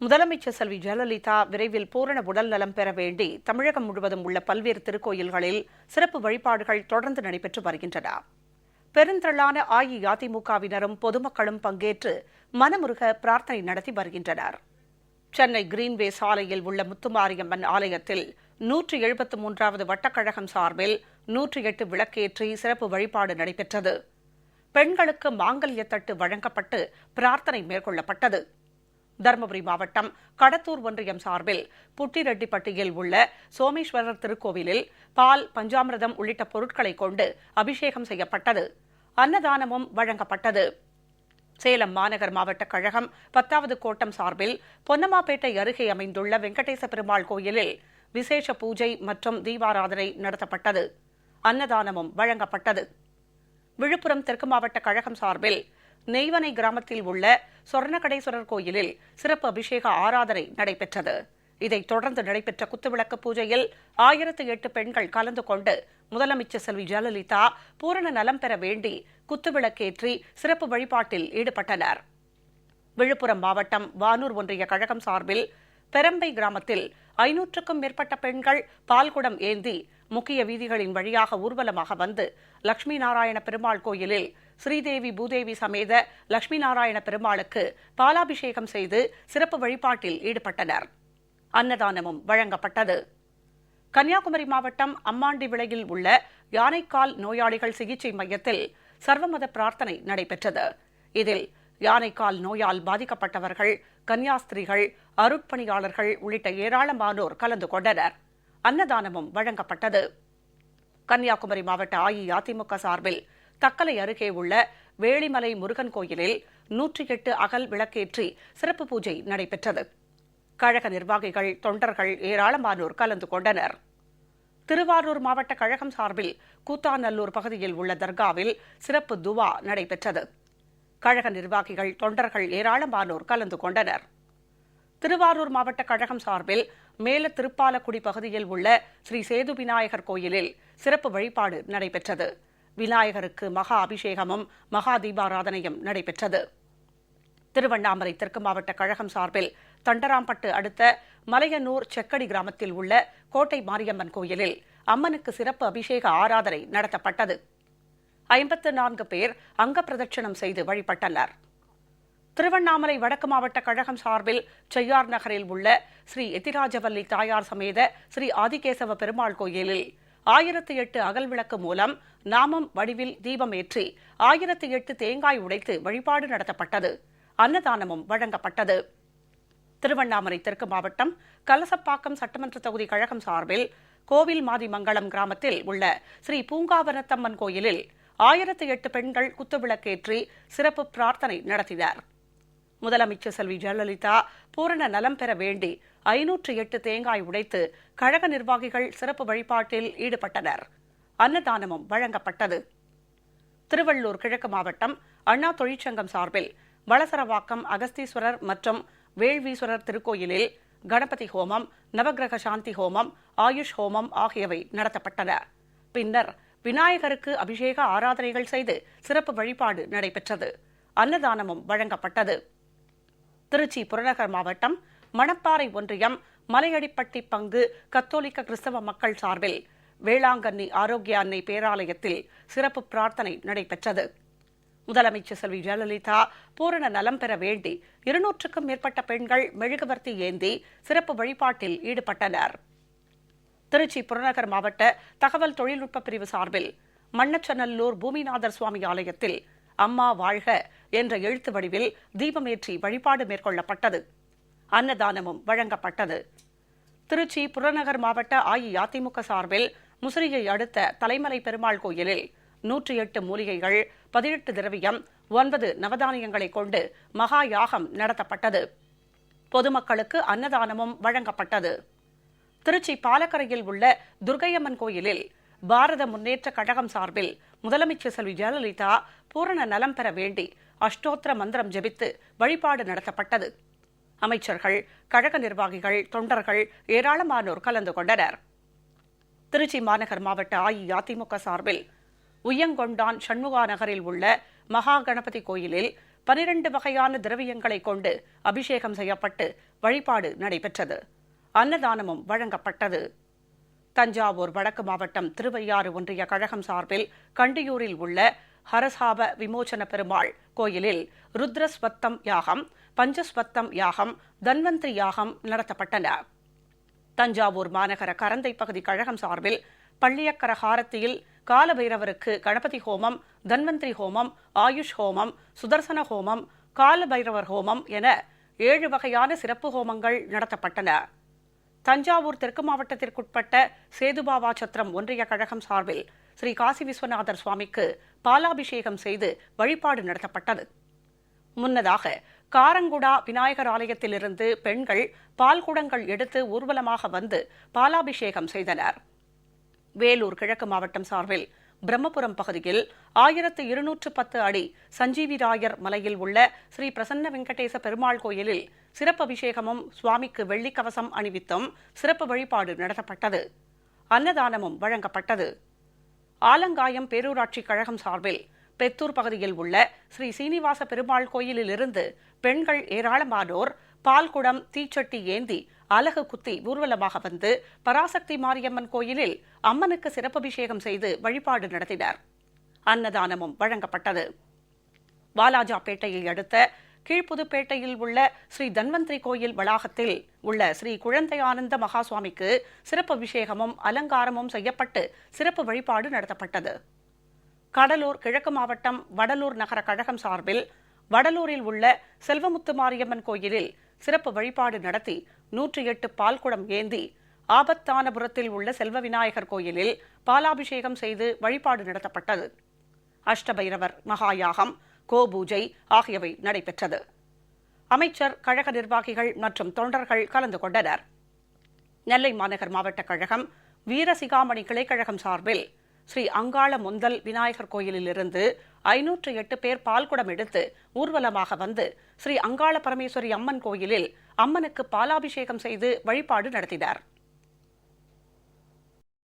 முதலமைச்சர் செல்வி ஜெயலலிதா விரைவில் பூரண உடல் நலம் பெற வேண்டி தமிழகம் முழுவதும் உள்ள பல்வேறு திருக்கோயில்களில் சிறப்பு வழிபாடுகள் தொடர்ந்து நடைபெற்று வருகின்றன. பெருந்திரளான அஇஅதிமுகவினரும் பொதுமக்களும் பங்கேற்று மனமுருக பிரார்த்தனை நடத்தி வருகின்றனர். சென்னை கிரீன்வே சாலையில் உள்ள முத்துமாரியம்மன் ஆலயத்தில் 173வது வட்டக்கழகம் சார்பில் 108 விளக்கேற்றி சிறப்பு வழிபாடு நடைபெற்றது. பெண்களுக்கு மாங்கல்யத்தட்டு வழங்கப்பட்டு பிரார்த்தனை மேற்கொள்ளப்பட்டது. தருமபுரி மாவட்டம் கடத்தூர் ஒன்றியம் சார்பில் புட்டிரெட்டிப்பட்டியில் உள்ள சோமேஸ்வரர் திருக்கோவிலில் பால், பஞ்சாமிர்தம் உள்ளிட்ட பொருட்களை கொண்டு அபிஷேகம் செய்யப்பட்டது. அன்னதானமும் வழங்கப்பட்டது. சேலம் மாநகர் மாவட்ட கழகம் 10வது கோட்டம் சார்பில் பொன்னமாப்பேட்டை அருகே அமைந்துள்ள வெங்கடேச பெருமாள் கோயிலில் விசேஷ பூஜை மற்றும் தீபாராதனை நடத்தப்பட்டது. அன்னதானமும் வழங்கப்பட்டது. விழுப்புரம் தெற்கு மாவட்ட கழகம் சார்பில் நெய்வனை கிராமத்தில் உள்ள சொர்ணகடேஸ்வரர் கோயிலில் சிறப்பு அபிஷேக ஆராதனை நடைபெற்றது. இதைத் தொடர்ந்து நடைபெற்ற குத்துவிளக்கு பூஜையில் 1008 பெண்கள் கலந்து கொண்டு முதலமைச்சர் செல்வி ஜெயலலிதா பூரண நலம் பெற வேண்டி குத்துவிளக்கேற்றி சிறப்பு வழிபாட்டில் ஈடுபட்டனர். விழுப்புரம் மாவட்டம் வானூர் ஒன்றிய கழகம் சார்பில் பெரம்பை கிராமத்தில் 500க்கும் மேற்பட்ட பெண்கள் பால்குடம் ஏந்தி முக்கிய வீதிகளின் வழியாக ஊர்வலமாக வந்து லட்சுமி நாராயண பெருமாள் கோயிலில் ஸ்ரீதேவி பூதேவி சமேத லட்சுமி நாராயண பெருமாளுக்கு பாலாபிஷேகம் செய்து சிறப்பு வழிபாட்டில் ஈடுபட்டனர். அன்னதானமும் வழங்கப்பட்டது. கன்னியாகுமரி மாவட்டம் அம்மாண்டி விளையில் உள்ள யானைக்கால் நோயாளிகள் சிகிச்சை மையத்தில் சர்வமத பிரார்த்தனை நடைபெற்றது. இதில் யானைக்கால் நோயால் பாதிக்கப்பட்டவர்கள், கன்னியாஸ்திரிகள், அருட்பணியாளர்கள் உள்ளிட்ட ஏராளமானோர் கலந்து கொண்டனர். அன்னதானமும் வழங்கப்பட்டது. கன்னியாகுமரி மாவட்ட அஇஅதிமுக சார்பில் தக்கலை அருகே உள்ள வேளிமலை முருகன் கோயிலில் 108 அகல் விளக்கேற்றி சிறப்பு பூஜை நடைபெற்றது. கழக நிர்வாகிகள், தொண்டர்கள் ஏராளமானோர் கலந்து கொண்டனர். திருவாரூர் மாவட்ட கழகம் சார்பில் கூத்தாநல்லூர் பகுதியில் உள்ள தர்காவில் சிறப்பு துவா நடைபெற்றது. கழக நிர்வாகிகள், தொண்டர்கள் ஏராளமானோர் கலந்து கொண்டனர். திருவாரூர் மாவட்ட கழகம் சார்பில் மேல திருப்பாலக்குடி பகுதியில் உள்ள ஸ்ரீ சேது விநாயகர் கோயிலில் சிறப்பு வழிபாடு நடைபெற்றது. விநாயகருக்கு மகா அபிஷேகமும் மகா தீபாராதனையும் நடைபெற்றது. திருவண்ணாமலை தெற்கு மாவட்ட கழகம் சார்பில் தண்டராம்பட்டு அடுத்த மலையனூர் செக்கடி கிராமத்தில் உள்ள கோட்டை மாரியம்மன் கோயிலில் அம்மனுக்கு சிறப்பு அபிஷேக ஆராதனை நடத்தப்பட்டது. 54 பேர் அங்க பிரதட்சணம் செய்து வழிபட்டனர். திருவண்ணாமலை வடக்கு மாவட்ட கழகம் சார்பில் செய்யார் நகரில் உள்ள ஸ்ரீ எதிராஜவல்லி தாயார் சமேத ஸ்ரீ ஆதிகேசவ பெருமாள் கோயிலில் 1008 அகல் விளக்கு மூலம் நாமம் வடிவில் தீபம் ஏற்றி 1008 தேங்காய் உடைத்து வழிபாடு நடத்தப்பட்டது. அன்னதானமும் வழங்கப்பட்டது. திருவண்ணாமலை தெற்கு மாவட்டம் கலசப்பாக்கம் சட்டமன்ற தொகுதி கழகம் சார்பில் கோவில் மாதிமங்கலம் கிராமத்தில் உள்ள ஸ்ரீ பூங்காவனத்தம்மன் கோயிலில் 1008 பெண்கள் குத்துவிளக்கேற்றி சிறப்பு பிரார்த்தனை நடத்தினர். முதலமைச்சர் செல்வி ஜெயலலிதா பூரண நலம் பெற வேண்டி 508 தேங்காய் உடைத்து கழக நிர்வாகிகள் சிறப்பு வழிபாட்டில் ஈடுபட்டனர். அன்னதானமும் வழங்கப்பட்டது. திருவள்ளூர் கிழக்கு மாவட்டம் அண்ணா தொழிற்சங்கம் சார்பில் வளசரவாக்கம் அகஸ்தீஸ்வரர் மற்றும் வேள்வீஸ்வரர் திருக்கோயிலில் கணபதி ஹோமம், நவகிரக சாந்தி ஹோமம், ஆயுஷ் ஹோமம் ஆகியவை நடத்தப்பட்டன. பின்னர் விநாயகருக்கு அபிஷேக ஆராதனைகள் செய்து சிறப்பு வழிபாடு நடைபெற்றது. அன்னதானமும் வழங்கப்பட்டது. திருச்சி புறநகர் மாவட்டம் மணப்பாறை ஒன்றியம் மலையடிப்பட்டி பங்கு கத்தோலிக்க கிறிஸ்தவ மக்கள் சார்பில் வேளாங்கண்ணி ஆரோக்கிய அன்னை பேராலயத்தில் சிறப்பு பிரார்த்தனை நடைபெற்றது. முதலமைச்சர் செல்வி ஜெயலலிதா பூரண நலம் பெற வேண்டி 200க்கும் மேற்பட்ட பெண்கள் மெழுகுவர்த்தி ஏந்தி சிறப்பு வழிபாட்டில் ஈடுபட்டனர். திருச்சி புறநகர் மாவட்ட தகவல் தொழில்நுட்ப பிரிவு சார்பில் மண்ணச்சநல்லூர் பூமிநாதர் சுவாமி ஆலயத்தில் அம்மா வாழ்க என்ற எழுத்து வடிவில் தீபமேற்றி வழிபாடு மேற்கொள்ளப்பட்டது. அன்னதானமும் வழங்கப்பட்டது. திருச்சி புறநகர் மாவட்ட அஇஅதிமுக சார்பில் முசிறியை அடுத்த தலைமலை பெருமாள் கோயிலில் 108 மூலிகைகள், 18 திரவியம், 9 நவதானியங்களை கொண்டு மகா யாகம் நடத்தப்பட்டது. பொதுமக்களுக்கு அன்னதானமும் வழங்கப்பட்டது. திருச்சி பாலக்கரையில் உள்ள துர்க்கையம்மன் கோயிலில் பாரத முன்னேற்ற கழகம் சார்பில் முதலமைச்சர் செல்வி ஜெயலலிதா பூரண நலம் பெற வேண்டி அஷ்டோத்திர மந்திரம் ஜெபித்து வழிபாடு நடத்தப்பட்டது. அமைச்சர்கள், கழக நிர்வாகிகள், தொண்டர்கள் ஏராளமானோர் கலந்து கொண்டனர். திருச்சி மாநகர் மாவட்ட அஇஅதிமுக சார்பில் உய்யங்கொண்டான் சண்முகா நகரில் உள்ள மகா கணபதி கோயிலில் 12 வகையான திரவியங்களை கொண்டு அபிஷேகம் செய்யப்பட்டு வழிபாடு நடைபெற்றது. அன்னதானமும் வழங்கப்பட்டது. தஞ்சாவூர் வடக்கு மாவட்டம் திருவையாறு ஒன்றிய கழகம் சார்பில் கண்டியூரில் உள்ள ஹரசாப விமோசன பெருமாள் கோயிலில் ருத்ரஸ்வத்தம் யாகம், பஞ்சஸ்வத்தம் யாகம், தன்வந்திரி யாகம் நடத்தப்பட்டன. தஞ்சாவூர் மாநகர கரந்தை பகுதி கழகம் சார்பில் பள்ளியக்கர ஹாரத்தியில் காலபைரவருக்கு கணபதி ஹோமம், தன்வந்திரி ஹோமம், ஆயுஷ் ஹோமம், சுதர்சன ஹோமம், காலபைரவர் ஹோமம் என 7 வகையான சிறப்பு ஹோமங்கள் நடத்தப்பட்டன. தஞ்சாவூர் தெற்கு மாவட்டத்திற்குட்பட்ட சேதுபாவாசத்திரம் ஒன்றிய கழகம் சார்பில் ஸ்ரீ காசி விஸ்வநாதர் சுவாமிக்கு பாலாபிஷேகம் செய்து வழிபாடு நடத்தப்பட்டது. முன்னதாக காரங்குடா விநாயகர் ஆலயத்திலிருந்து பெண்கள் பால்குடங்கள் எடுத்து ஊர்வலமாக வந்து பாலாபிஷேகம் செய்தனர். வேலூர் கிழக்கு மாவட்டம் சார்பில் பிரம்மபுரம் பகுதியில் 1210 அடி சஞ்சீவிராயர் மலையில் உள்ள ஸ்ரீ பிரசன்ன வெங்கடேச பெருமாள் கோயிலில் சிறப்பு அபிஷேகமும் சுவாமிக்கு வெள்ளிக்கவசம் அணிவித்தும் சிறப்பு வழிபாடு நடத்தப்பட்டது. அன்னதானமும் வழங்கப்பட்டது. ஆலங்காயம் பேரூராட்சி கழகம் சார்பில் பெத்தூர் பகுதியில் உள்ள ஸ்ரீ சீனிவாச பெருமாள் கோயிலிலிருந்து பெண்கள் ஏராளமானோர் பால்குடம், தீச்சட்டி ஏந்தி அலகு குத்தி ஊர்வலமாக வந்து பராசக்தி மாரியம்மன் கோயிலில் அம்மனுக்கு சிறப்பபிஷேகம் செய்து வழிபாடு நடத்தினர். அன்னதானமும் வழங்கப்பட்டது. வாலாஜாபேட்டையை அடுத்த கீழ்ப்புதுப்பேட்டையில் உள்ள ஸ்ரீ தன்வந்திரி கோயில் வளாகத்தில் உள்ள ஸ்ரீ குழந்தை ஆனந்த மகாசுவாமிக்கு சிறப்பு அபிஷேகமும் அலங்காரமும் செய்யப்பட்டு சிறப்பு வழிபாடு நடத்தப்பட்டது. கடலூர் கிழக்கு மாவட்டம் வடலூர் நகர கழகம் சார்பில் வடலூரில் உள்ள செல்வமுத்து மாரியம்மன் கோயிலில் சிறப்பு வழிபாடு நடத்தி 108 பால்குடம் ஏந்தி ஆபத்தானபுரத்தில் உள்ள செல்வ விநாயகர் கோயிலில் பாலாபிஷேகம் செய்து வழிபாடு நடத்தப்பட்டது. அஷ்டபைரவர் மகாயாகம், கோபூஜை ஆகியவை நடைபெற்றது. அமைச்சர், கழக நிர்வாகிகள் மற்றும் தொண்டர்கள் கலந்து கொண்டனர். நெல்லை மாநகர் மாவட்ட கழகம் வீரசிகாமணி கிளைக்கழகம் சார்பில் ஸ்ரீ அங்காள முந்தல் விநாயகர் கோயிலிலிருந்து 508 பேர் பால்குடம் எடுத்து ஊர்வலமாக வந்து ஸ்ரீ அங்காள பரமேஸ்வரி அம்மன் கோயிலில் அம்மனுக்கு பாலாபிஷேகம் செய்து வழிபாடு நடத்தினர்.